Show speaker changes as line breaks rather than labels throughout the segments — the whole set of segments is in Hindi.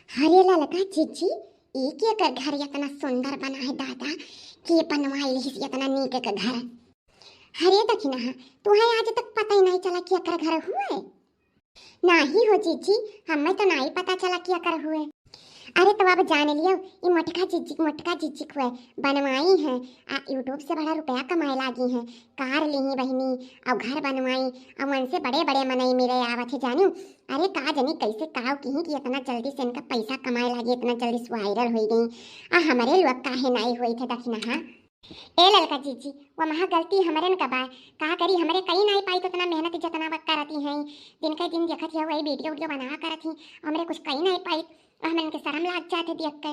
हरे ललका चीची एक एक घर इतना सुंदर बना है दादा कि बनवाई इतना नीक का घर। हरे दखिना तुम्हें आज तक पता ही नहीं चला कि अकर घर हुए नहीं हो चीची। हमें तो नहीं पता चला कि अकर हुए। अरे तो अब जान लियो ये मोटका चिचिक हुए बनवाई है। यूट्यूब से बड़ा रुपया कमाए लागी है। कार ली बहनी और घर बनवाई और मन से बड़े बड़े मनई मेरे आवत है जानू। अरे का जनी कैसे काव की कि इतना जल्दी से इनका पैसा कमाए लागी इतना जल्दी से वायरल हो गई। हमारे लोग काहे नहीं हुए थे दखना। हाँ ए ललका चीची वो महा गलती हमारे न कबा का करी हमारे कहीं नहीं पाई तो इतना मेहनत जितना करती हैं दिन का दिन देखत है वही वीडियो वीडियो बना करत ही हमारे कुछ कहीं नहीं पाई हमें के शर्म लाग जाते देख के।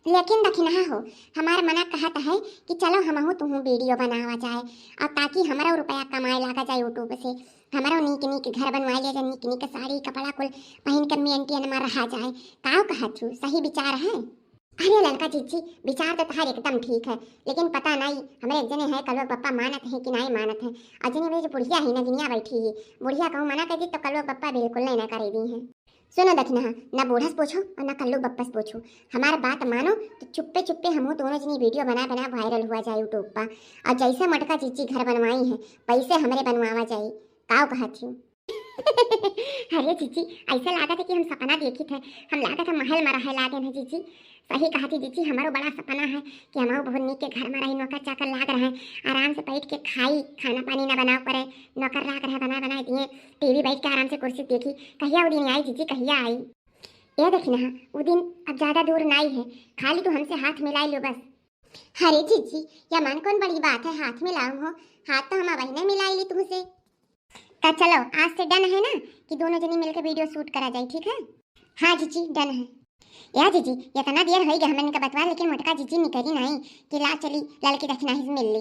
लेकिन दखिना हो हमारा मना कहता है कि चलो हम तुम वीडियो बनावा जाए और ताकि हमारा रुपया कमाए लागा जाए यूट्यूब से। हमारा नीक नीक घर बनवा लिया जाए नीक नीक साड़ी कपड़ा कुल पहन कर मेंटेन में रहा जाए। काव कहत छू सही विचार है। अरे ललका चीची विचार तो तुम्हारे एकदम ठीक है लेकिन पता नहीं हमारे एक जने है कलवा पप्पा मानत है कि नहीं मानत है। अजने मेरी बुढ़िया ही ना दुनिया बैठी है बुढ़िया कहूँ मना कर दी तो कलवा पप्पा बिल्कुल नहीं ना करे दी है। सुनो दखना ना बूढ़ा से पूछो और ना कल्लू बप्पा से पूछो हमारा बात मानो तो चुप्पे चुप्पे हम दोनों जनी वीडियो बना बना वायरल हुआ जाए यूट्यूब पर। और जैसे मटका चीची घर बनवाई है पैसे हमारे बनवावा जाए। काव कहती हूँ अरे चीची ऐसा लागत है कि हम सपना देखी थे। हम लागत है महल में रहे लागे हैं चीची। सही कहा थी चीची हमारो बड़ा सपना है कि हमारो बहुत नीक के घर में रही नौकर चाकर लाग रहे आराम से बैठ के खाई खाना पानी ना बनाओ पड़े नौकर लाग रहे बना दिए टीवी बैठ के आराम से कुर्सी देखी। कहिया वो दिन आई चीची कहिया आई। ये देखी ना वो दिन अब ज्यादा दूर नहीं है खाली तो हमसे हाथ मिलाई लो बस। अरे चीची या मन कौन बड़ी बात है हाथ मिलाऊं हो हाथ तो हम बहने मिलाई ली तुमसे। तो चलो आज से डन है ना कि दोनों जनी मिलकर वीडियो शूट करा जाए ठीक है। हाँ जीजी डन है। या जीजी इतना देर हो गया हमने का बतवा लेकिन मोटका जीजी निकली नहीं कि ला चली लड़की दखना ही मिल ली।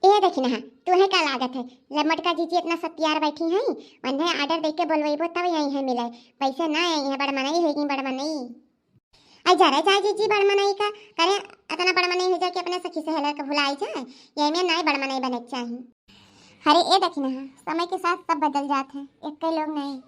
ए दखना तुम्हें क्या लागत है मोटका जीजी इतना सत्यार बैठी हैं उन्हें ऑर्डर देख के बोलवेबो तब यही है मिले पैसे ना आई है बड़ मनई होगी बड़ मनई। आई जा रहे जीजी बड़ मनई का करे इतना बड़ मनई हो जाए कि अपने सखी सहेलर का भुलाई जाए यही में नहीं बड़ मनई बने चाहिए। अरे ए दखना समय के साथ सब बदल जाते हैं एक कई लोग नहीं।